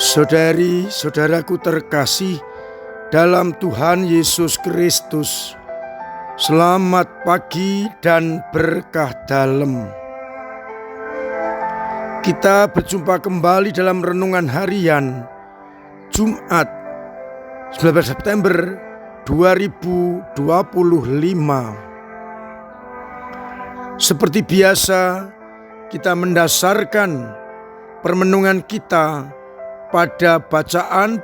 Saudari-saudaraku terkasih dalam Tuhan Yesus Kristus, selamat pagi dan berkah dalam. Kita berjumpa kembali dalam renungan harian Jumat 19 September 2025. Seperti biasa, kita mendasarkan permenungan kita pada bacaan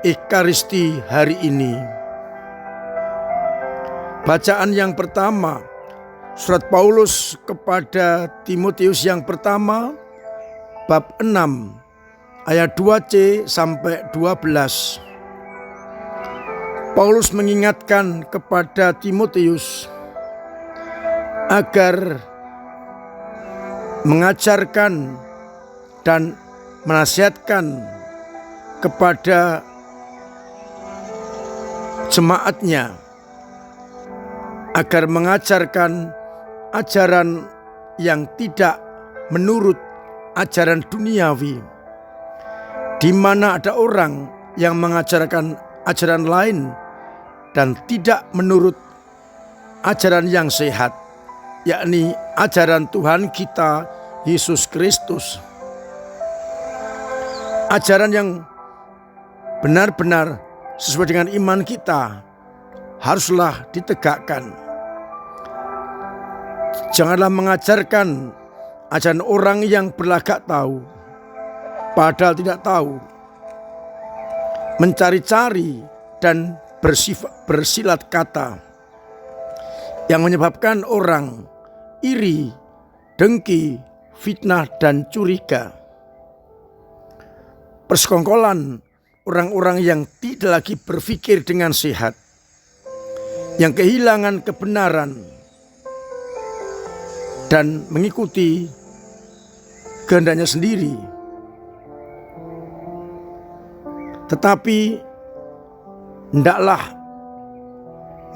Ekaristi hari ini. Bacaan yang pertama, surat Paulus kepada Timotius yang pertama, bab 6, ayat 2c sampai 12. Paulus mengingatkan kepada Timotius agar mengajarkan dan menasihatkan kepada jemaatnya agar mengajarkan ajaran yang tidak menurut ajaran duniawi, di mana ada orang yang mengajarkan ajaran lain dan tidak menurut ajaran yang sehat, yakni ajaran Tuhan kita Yesus Kristus. Ajaran yang benar-benar sesuai dengan iman kita haruslah ditegakkan. Janganlah mengajarkan ajaran orang yang berlagak tahu, padahal tidak tahu, mencari-cari dan bersilat kata, yang menyebabkan orang iri, dengki, fitnah, dan curiga. Persekongkolan orang-orang yang tidak lagi berpikir dengan sehat, yang kehilangan kebenaran dan mengikuti kehendaknya sendiri. Tetapi hendaklah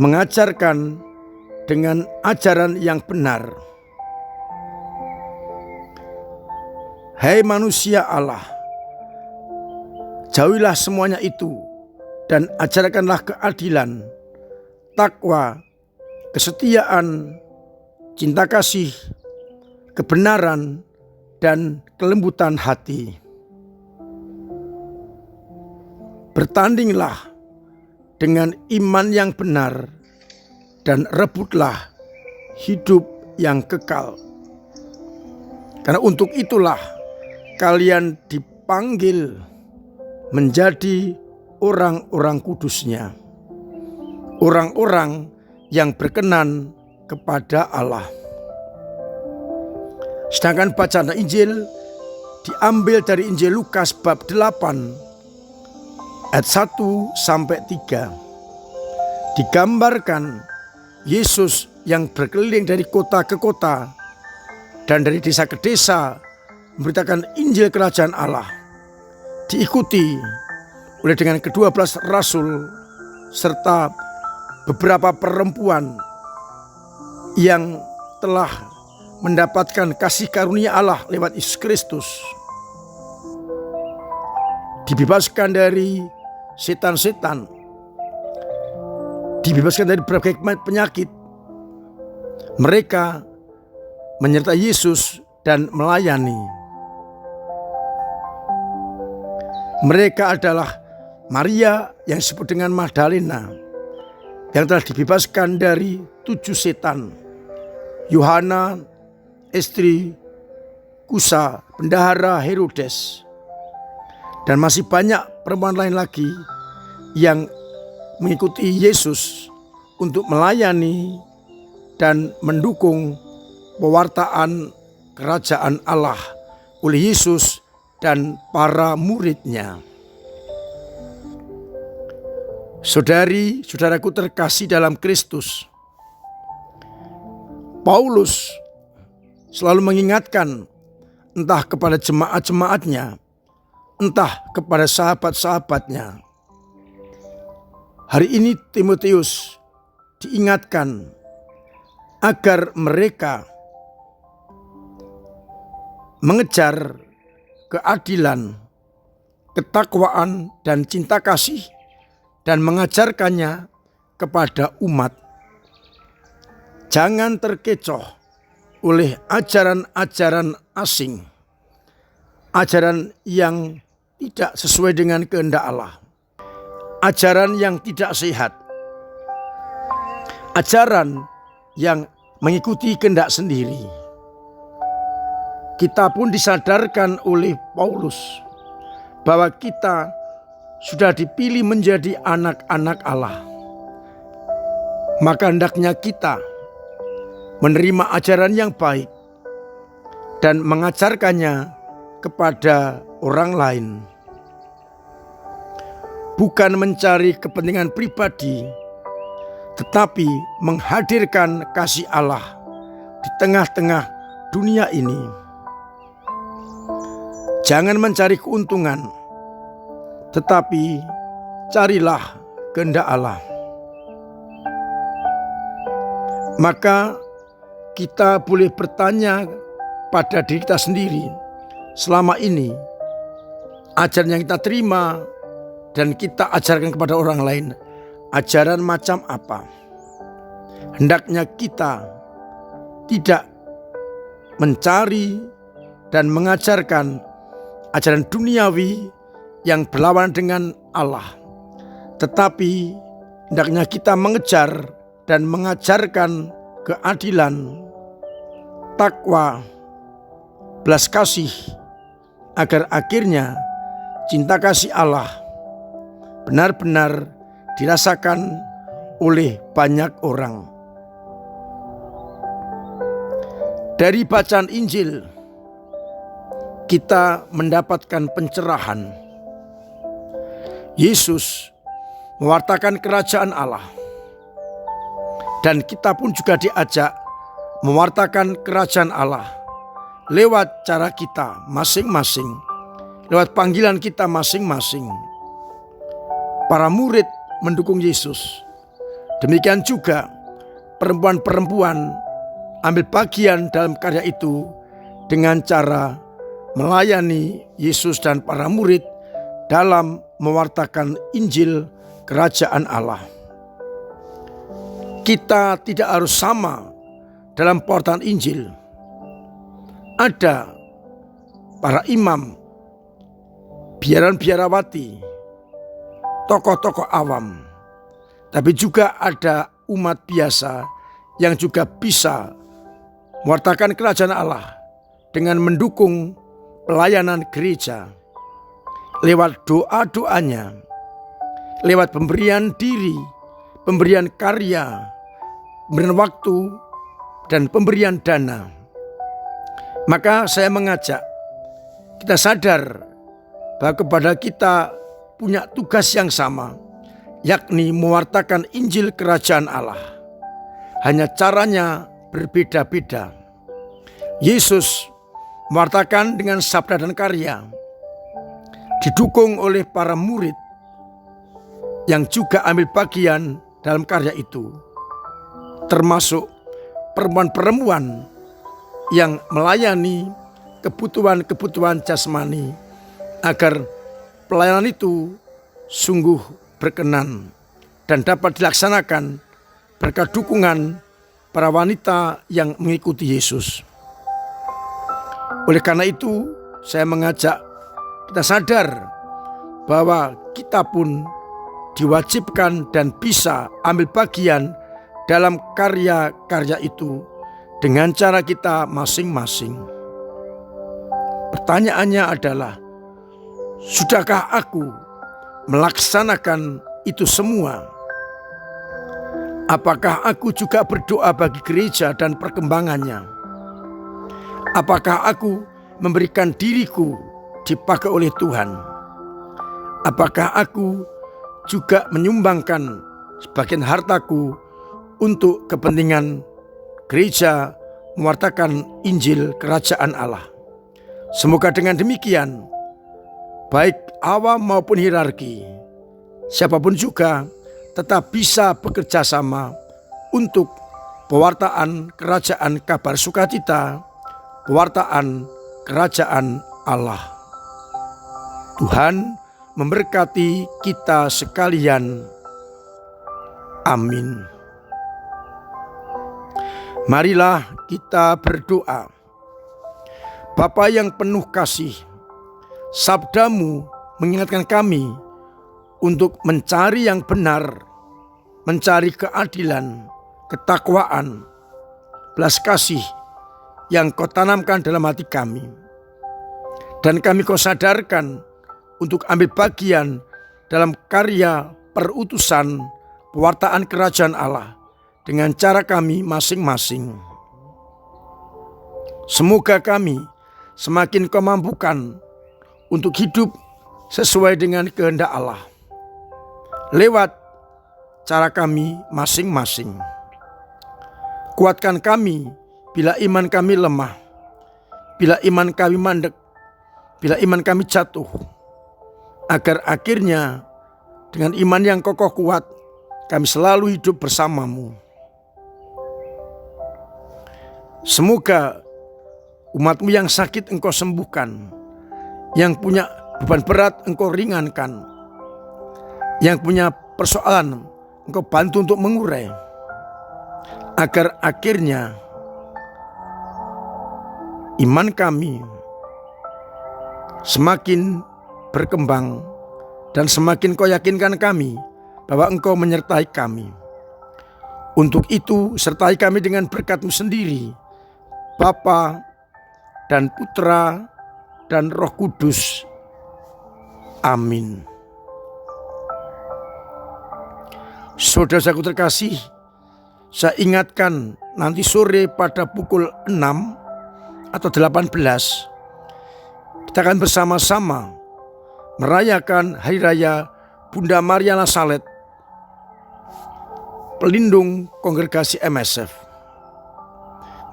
mengajarkan dengan ajaran yang benar. Hai manusia Allah, jauhilah semuanya itu dan ajarkanlah keadilan, takwa, kesetiaan, cinta kasih, kebenaran, dan kelembutan hati. Bertandinglah dengan iman yang benar dan rebutlah hidup yang kekal. Karena untuk itulah kalian dipanggil menjadi orang-orang kudusnya, orang-orang yang berkenan kepada Allah. Sedangkan bacaan Injil diambil dari Injil Lukas bab 8 ayat 1 sampai 3. Digambarkan Yesus yang berkeliling dari kota ke kota dan dari desa ke desa memberitakan Injil Kerajaan Allah, diikuti oleh dengan ke-12 rasul serta beberapa perempuan yang telah mendapatkan kasih karunia Allah lewat Yesus Kristus, dibebaskan dari setan-setan, dibebaskan dari berbagai penyakit. Mereka menyertai Yesus dan melayani. Mereka adalah Maria yang disebut dengan Magdalena, yang telah dibebaskan dari 7 setan, Yohana, istri Kusa, bendahara Herodes, dan masih banyak perempuan lain lagi yang mengikuti Yesus untuk melayani dan mendukung pewartaan kerajaan Allah oleh Yesus dan para muridnya. Saudari-saudaraku terkasih dalam Kristus, Paulus selalu mengingatkan entah kepada jemaat-jemaatnya, entah kepada sahabat-sahabatnya. Hari ini Timotius diingatkan agar mereka mengejar keadilan, ketakwaan dan cinta kasih dan mengajarkannya kepada umat. Jangan terkecoh oleh ajaran-ajaran asing, ajaran yang tidak sesuai dengan kehendak Allah, ajaran yang tidak sehat, ajaran yang mengikuti kehendak sendiri. Kita pun disadarkan oleh Paulus bahwa kita sudah dipilih menjadi anak-anak Allah. Maka hendaknya kita menerima ajaran yang baik dan mengajarkannya kepada orang lain. Bukan mencari kepentingan pribadi, tetapi menghadirkan kasih Allah di tengah-tengah dunia ini. Jangan mencari keuntungan, tetapi carilah kehendak Allah. Maka kita boleh bertanya pada diri kita sendiri, selama ini ajaran yang kita terima dan kita ajarkan kepada orang lain, ajaran macam apa? Hendaknya kita tidak mencari dan mengajarkan ajaran duniawi yang berlawanan dengan Allah, tetapi hendaknya kita mengejar dan mengajarkan keadilan, takwa, belas kasih, agar akhirnya cinta kasih Allah benar-benar dirasakan oleh banyak orang. Dari bacaan Injil kita mendapatkan pencerahan. Yesus mewartakan kerajaan Allah, dan kita pun juga diajak mewartakan kerajaan Allah lewat cara kita masing-masing, lewat panggilan kita masing-masing. Para murid mendukung Yesus. Demikian juga perempuan-perempuan ambil bagian dalam karya itu dengan cara melayani Yesus dan para murid dalam mewartakan Injil kerajaan Allah. Kita tidak harus sama dalam pewartaan Injil. Ada para imam, biaran-biarawati, tokoh-tokoh awam, tapi juga ada umat biasa yang juga bisa mewartakan kerajaan Allah dengan mendukung pelayanan gereja lewat doa-doanya, lewat pemberian diri, pemberian karya, pemberian waktu, dan pemberian dana. Maka saya mengajak kita sadar bahwa kepada kita punya tugas yang sama, yakni mewartakan Injil kerajaan Allah. Hanya caranya berbeda-beda. Yesus mewartakan dengan sabda dan karya, didukung oleh para murid yang juga ambil bagian dalam karya itu, termasuk perempuan-perempuan yang melayani kebutuhan-kebutuhan jasmani agar pelayanan itu sungguh berkenan dan dapat dilaksanakan berkat dukungan para wanita yang mengikuti Yesus. Oleh karena itu, saya mengajak kita sadar bahwa kita pun diwajibkan dan bisa ambil bagian dalam karya-karya itu dengan cara kita masing-masing. Pertanyaannya adalah, sudahkah aku melaksanakan itu semua? Apakah aku juga berdoa bagi gereja dan perkembangannya? Apakah aku memberikan diriku dipakai oleh Tuhan? Apakah aku juga menyumbangkan sebagian hartaku untuk kepentingan gereja mewartakan Injil kerajaan Allah? Semoga dengan demikian, baik awam maupun hierarki, siapapun juga tetap bisa bekerja sama untuk pewartaan kerajaan kabar sukacita, pewartaan kerajaan Allah. Tuhan memberkati kita sekalian. Amin. Marilah kita berdoa. Bapa yang penuh kasih, sabdamu mengingatkan kami untuk mencari yang benar, mencari keadilan, ketakwaan, belas kasih yang kau tanamkan dalam hati kami. Dan kami kau sadarkan untuk ambil bagian dalam karya perutusan pewartaan kerajaan Allah dengan cara kami masing-masing. Semoga kami semakin kau mampukan untuk hidup sesuai dengan kehendak Allah lewat cara kami masing-masing. Kuatkan kami bila iman kami lemah, bila iman kami mandek, bila iman kami jatuh, agar akhirnya dengan iman yang kokoh kuat kami selalu hidup bersamamu. Semoga umatmu yang sakit engkau sembuhkan, yang punya beban berat engkau ringankan, yang punya persoalan engkau bantu untuk mengurai, agar akhirnya iman kami semakin berkembang dan semakin kau yakinkan kami bahwa engkau menyertai kami. Untuk itu sertai kami dengan berkat-Mu sendiri, Bapa dan Putra dan Roh Kudus. Amin. Saudara-saudaraku terkasih, saya ingatkan nanti sore pada pukul 6 atau 18 kita akan bersama-sama merayakan Hari Raya Bunda Maria La Salette, pelindung kongregasi MSF.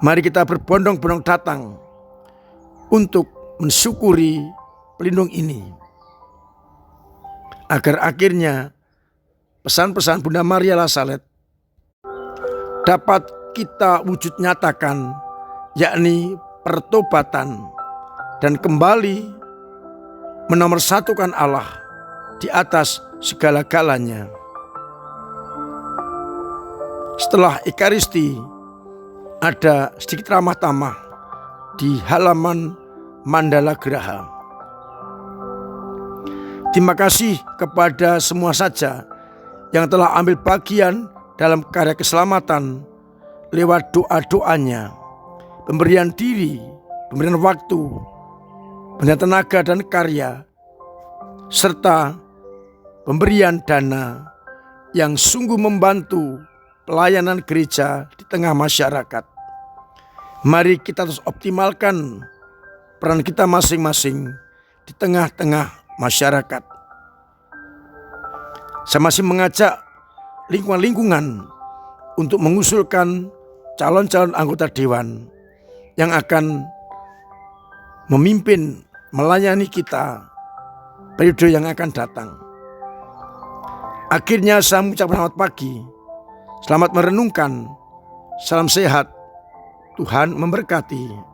Mari kita berbondong-bondong datang untuk mensyukuri pelindung ini, agar akhirnya pesan-pesan Bunda Maria La Salette dapat kita wujud nyatakan, yakni pertobatan dan kembali menomorsatukan Allah di atas segala-galanya. Setelah Ekaristi ada sedikit ramah tamah di halaman Mandala Graha. Terima kasih kepada semua saja yang telah ambil bagian dalam karya keselamatan lewat doa-doanya, pemberian diri, pemberian waktu, pemberian tenaga dan karya, serta pemberian dana yang sungguh membantu pelayanan gereja di tengah masyarakat. Mari kita terus optimalkan peran kita masing-masing di tengah-tengah masyarakat. Saya masih mengajak lingkungan-lingkungan untuk mengusulkan calon-calon anggota dewan yang akan memimpin, melayani kita periode yang akan datang. Akhirnya saya mengucapkan selamat pagi, selamat merenungkan, salam sehat, Tuhan memberkati.